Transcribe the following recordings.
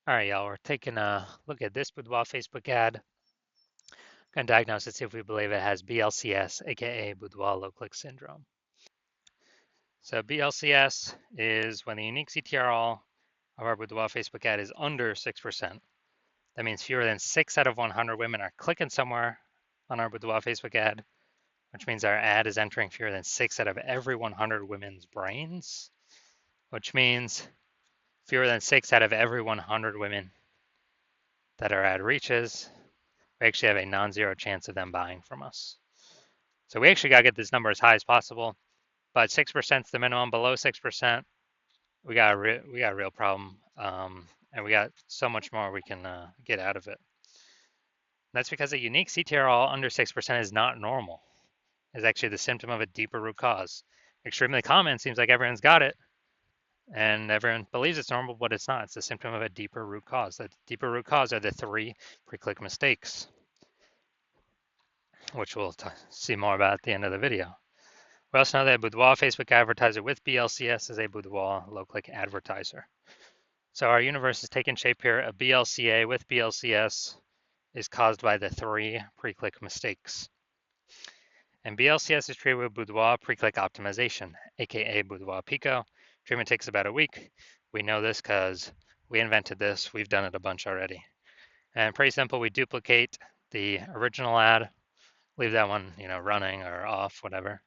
All right, y'all, we're taking a look at this Boudoir Facebook ad. Going to diagnose it, see if we believe it has BLCS, aka Boudoir low click syndrome. So BLCS is when the unique CTRL of our Boudoir Facebook ad is under 6%. That means fewer than 6 out of 100 women are clicking somewhere on our Boudoir Facebook ad, which means our ad is entering fewer than 6 out of every 100 women's brains, which means fewer than 6 out of every 100 women that our ad reaches, we actually have a non-zero chance of them buying from us. So we actually got to get this number as high as possible, but 6% is the minimum. Below 6%, we got a real problem, and we got so much more we can get out of it. That's because a unique CTRL under 6% is not normal. It's actually the symptom of a deeper root cause. Extremely common, seems like everyone's got it, and everyone believes it's normal, but it's not. It's the symptom of a deeper root cause. The deeper root cause are the 3 pre-click mistakes, which we'll see more about at the end of the video. We also know that a Boudoir Facebook advertiser with BLCS is a Boudoir low-click advertiser. So our universe is taking shape here. A BLCA with BLCS is caused by the 3 pre-click mistakes. And BLCS is treated with Boudoir pre-click optimization, aka Boudoir Pico. Treatment takes about a week. We know this because we invented this. We've done it a bunch already. And pretty simple, we duplicate the original ad, leave that one, running or off, whatever,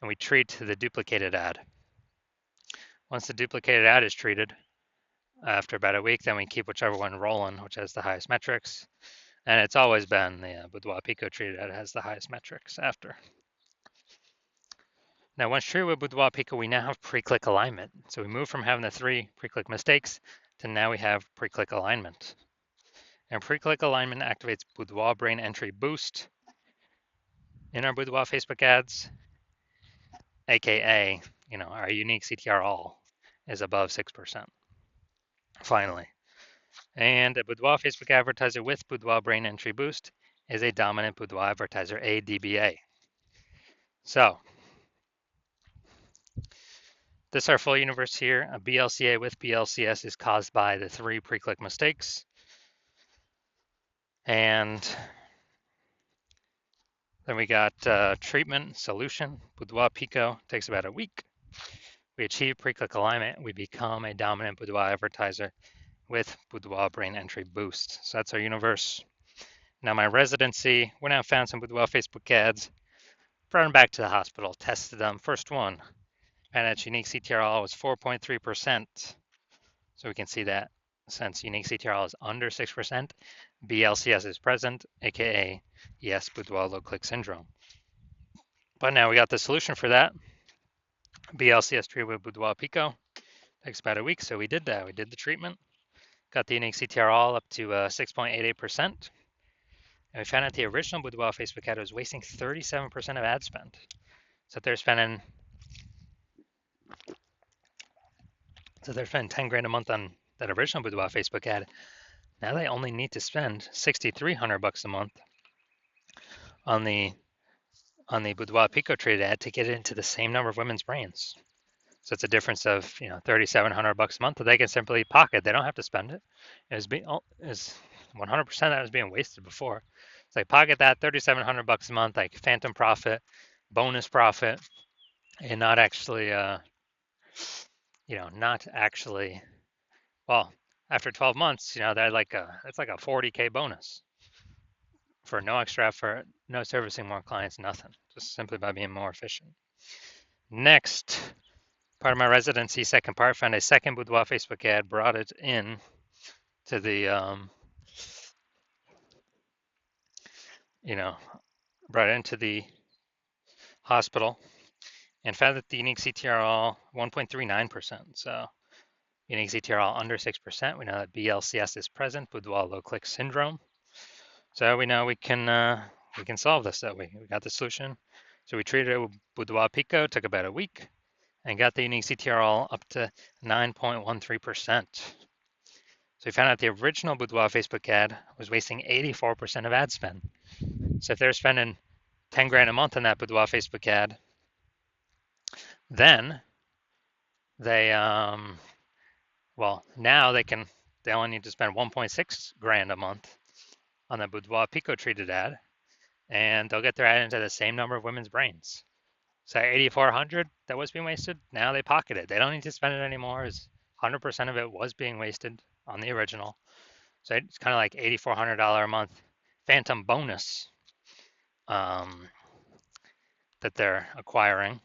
and we treat the duplicated ad. Once the duplicated ad is treated, after about a week, then we keep whichever one rolling, which has the highest metrics. And it's always been the Boudoir Pico treated ad has the highest metrics after. Now, once treated with Boudoir Pico, we now have pre-click alignment. So we move from having the 3 pre-click mistakes to now we have pre-click alignment. And pre-click alignment activates Boudoir brain entry boost in our Boudoir Facebook ads, aka, our unique CTR all is above 6%. Finally. And a Boudoir Facebook advertiser with Boudoir brain entry boost is a dominant Boudoir advertiser, a DBA. So this is our full universe here. A BLCA with BLCS is caused by the 3 pre-click mistakes. And then we got treatment, solution. Boudoir Pico takes about a week. We achieve pre-click alignment. We become a dominant Boudoir advertiser with Boudoir brain entry boost. So that's our universe. Now my residency, went out and found some Boudoir Facebook ads, brought them back to the hospital, tested them. First one, and its unique CTRL was 4.3%. So we can see that since unique CTRL is under 6%, BLCS is present, aka yes, Boudoir low click syndrome. But now we got the solution for that. BLCS treated with Boudoir Pico. Takes about a week, so we did that. We did the treatment, got the unique CTRL up to 6.88%. And we found out the original Boudoir Facebook ad was wasting 37% of ad spend. So they're spending 10 grand a month on that original Boudoir Facebook ad. Now they only need to spend $6,300 a month on the Boudoir Pico trade ad to get it into the same number of women's brains. So it's a difference of $3,700 a month that they can simply pocket. They don't have to spend it. Is 100% that was being wasted before. It's like pocket that $3,700 a month, like phantom profit, bonus profit, and not actually, well, after 12 months, they're like it's like a 40K bonus for no extra effort, no servicing more clients, nothing, just simply by being more efficient. Next, part of my residency, second part, found a second Boudoir Facebook ad, brought it in to the, brought it into the hospital and found that the unique CTRL 1.39%. So unique CTRL under 6%. We know that BLCS is present, Boudoir low click syndrome. So we know we can solve this that way. We got the solution. So we treated it with Boudoir Pico, took about a week, and got the unique CTRL up to 9.13%. So we found out the original Boudoir Facebook ad was wasting 84% of ad spend. So if they're spending 10 grand a month on that Boudoir Facebook ad, then they now they can they only need to spend 1.6 grand a month on the Boudoir Pico treated ad, and they'll get their ad into the same number of women's brains. So 8,400 that was being wasted, now they pocket it. They don't need to spend it anymore. As 100% of it was being wasted on the original. So it's kind of like $8,400 a month phantom bonus that they're acquiring.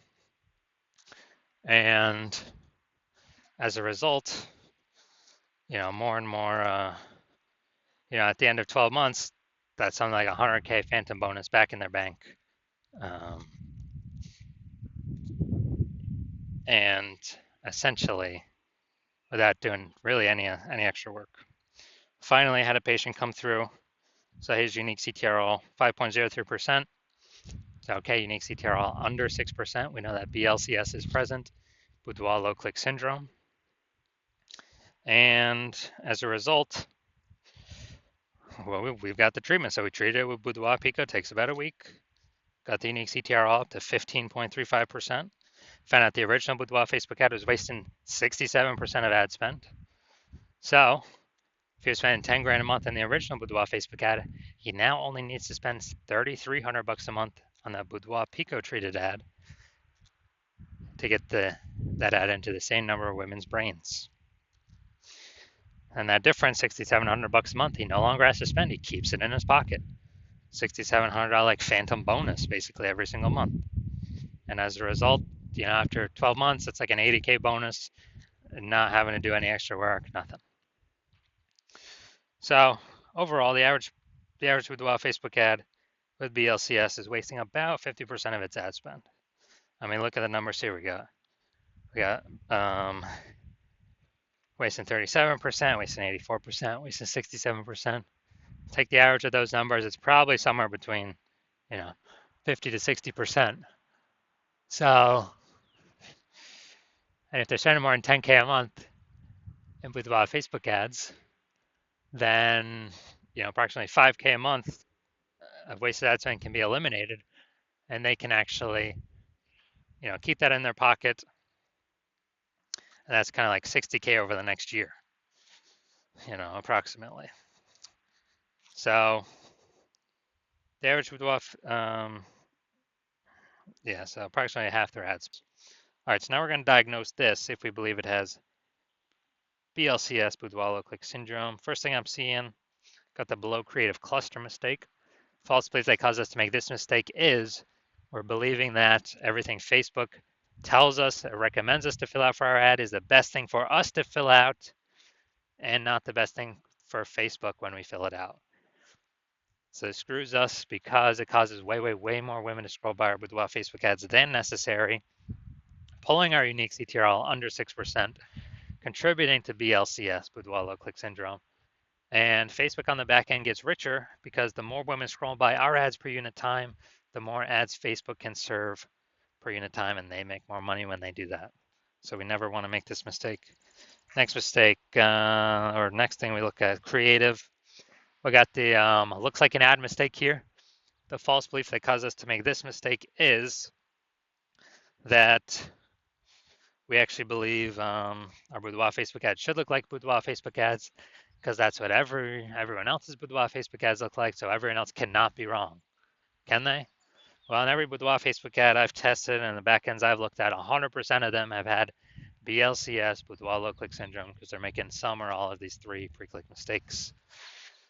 And as a result, more and more, at the end of 12 months, that's something like 100K phantom bonus back in their bank. And essentially, without doing really any extra work. Finally, had a patient come through. So his unique CTRL 5.03%. So okay, unique CTRL under 6%. We know that BLCS is present, Boudoir low click syndrome. And as a result, well, we've got the treatment. So we treated it with Boudoir Pico, takes about a week. Got the unique CTRL up to 15.35%. Found out the original Boudoir Facebook ad was wasting 67% of ad spend. So if he was spending 10 grand a month in the original Boudoir Facebook ad, he now only needs to spend 3,300 bucks a month on that Boudoir Pico treated ad to get that ad into the same number of women's brains. And that difference, 6,700 bucks a month, he no longer has to spend. He keeps it in his pocket. $6,700 like phantom bonus basically every single month. And as a result, after 12 months, it's like an 80K bonus, not having to do any extra work, nothing. So overall, the average Boudoir Facebook ad with BLCS is wasting about 50% of its ad spend. I mean, look at the numbers here. We got wasting 37%, wasting 84%, wasting 67%. Take the average of those numbers, it's probably somewhere between 50 to 60%. So, and if they're spending more than 10K a month in Boudoir Facebook ads, then approximately 5K a month of wasted ad spend can be eliminated, and they can actually keep that in their pocket. And that's kind of like 60K over the next year, approximately. So the average Boudoir, so approximately half their ads. All right, so now we're going to diagnose this if we believe it has BLCS, Boudoir low click syndrome. First thing I'm seeing, got the below creative cluster mistake. False belief that caused us to make this mistake is we're believing that everything Facebook tells us or recommends us to fill out for our ad is the best thing for us to fill out and not the best thing for Facebook when we fill it out. So it screws us because it causes way more women to scroll by our Boudoir Facebook ads than necessary, pulling our unique CTRL under 6%, contributing to BLCS, Boudoir low click syndrome. And Facebook on the back end gets richer because the more women scroll by our ads per unit time, the more ads Facebook can serve per unit time, and they make more money when they do that. So we never want to make this mistake. Next mistake, or next thing we look at, creative. We got the looks like an ad mistake here. The false belief that caused us to make this mistake is that we actually believe our Boudoir Facebook ads should look like Boudoir Facebook ads because that's what everyone else's Boudoir Facebook ads look like, so everyone else cannot be wrong. Can they? Well, in every Boudoir Facebook ad I've tested and the backends I've looked at, 100% of them have had BLCS, Boudoir low click syndrome, because they're making some or all of these three pre-click mistakes.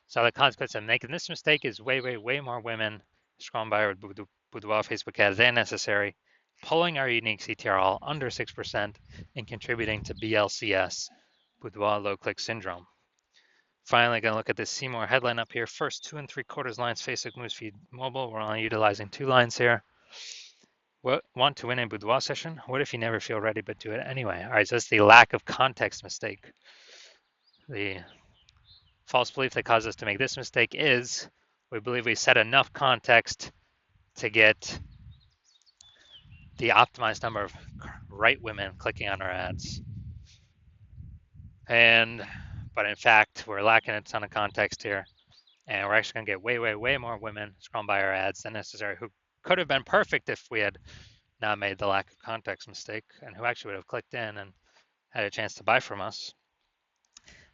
So the consequence of making this mistake is way more women scrolling by our Boudoir Facebook ads than necessary, pulling our unique CTRL under 6% and contributing to BLCS, Boudoir low click syndrome. Finally, going to look at this See More headline up here. First 2 3/4 lines, Facebook Newsfeed Mobile. We're only utilizing 2 lines here. Want to win a Boudoir session? What if you never feel ready but do it anyway? All right, so that's the lack of context mistake. The false belief that caused us to make this mistake is we believe we set enough context to get the optimized number of right women clicking on our ads. But in fact, we're lacking a ton of context here. And we're actually going to get way more women scrolling by our ads than necessary who could have been perfect if we had not made the lack of context mistake and who actually would have clicked in and had a chance to buy from us.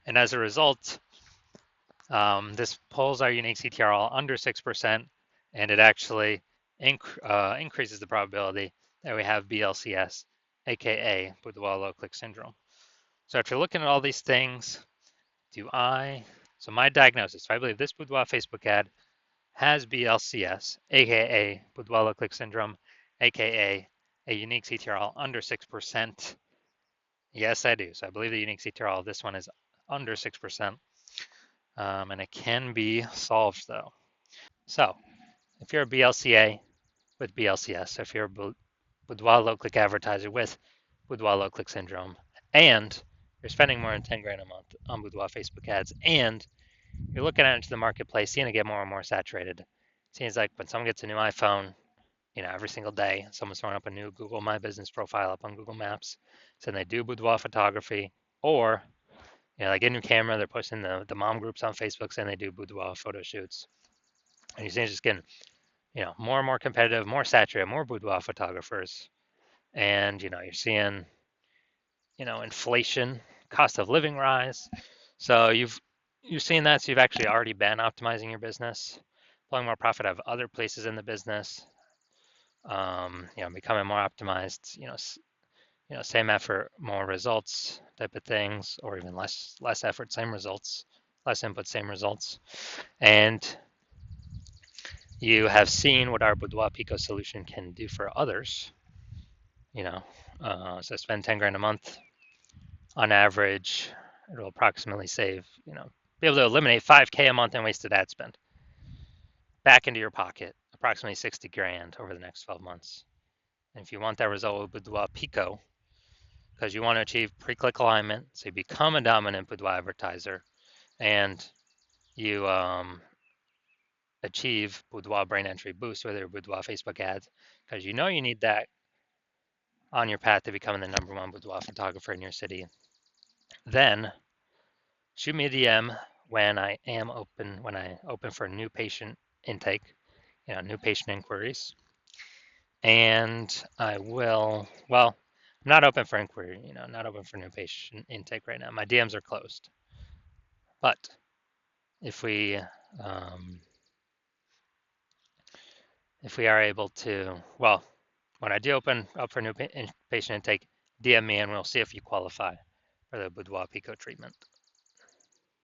And as a result, this pulls our unique CTRL under 6%, and it actually increases the probability that we have BLCS, aka Boudoir low click syndrome. So after looking at all these things, so my diagnosis, I believe this Boudoir Facebook ad has BLCS, aka Boudoir low click syndrome, aka a unique CTRL under 6%. Yes, I do. So I believe the unique CTRL of this one is under 6%, and it can be solved though. So if you're a BLCA with BLCS, so if you're a Boudoir low click advertiser with Boudoir low click syndrome, and you're spending more than 10 grand a month on Boudoir Facebook ads, and you're looking out into the marketplace, seeing it get more and more saturated. It seems like when someone gets a new iPhone, every single day, someone's throwing up a new Google My Business profile up on Google Maps, saying they do boudoir photography, or they get a new camera, they're posting the mom groups on Facebook saying they do boudoir photo shoots, and you see it's just getting more and more competitive, more saturated, more boudoir photographers, and you're seeing inflation, cost of living rise. So you've seen that, so you've actually already been optimizing your business, pulling more profit out of other places in the business, becoming more optimized, same effort, more results type of things, or even less effort, same results, less input, same results. And you have seen what our Boudoir Pico solution can do for others. So spend 10 grand a month on average, it'll approximately save, be able to eliminate 5K a month in wasted ad spend back into your pocket, approximately 60 grand over the next 12 months. And if you want that result with Boudoir Pico, because you want to achieve pre-click alignment, so you become a dominant Boudoir advertiser, and you achieve Boudoir brain entry boost with your Boudoir Facebook ads, because you need that on your path to becoming the number one boudoir photographer in your city, then shoot me a DM when I open for new patient intake, new patient inquiries. And I will, well, I'm not open for inquiry, not open for new patient intake right now. My DMs are closed. But if we are able to, well, when I do open up for new patient intake, DM me and we'll see if you qualify for the Boudoir Pico treatment.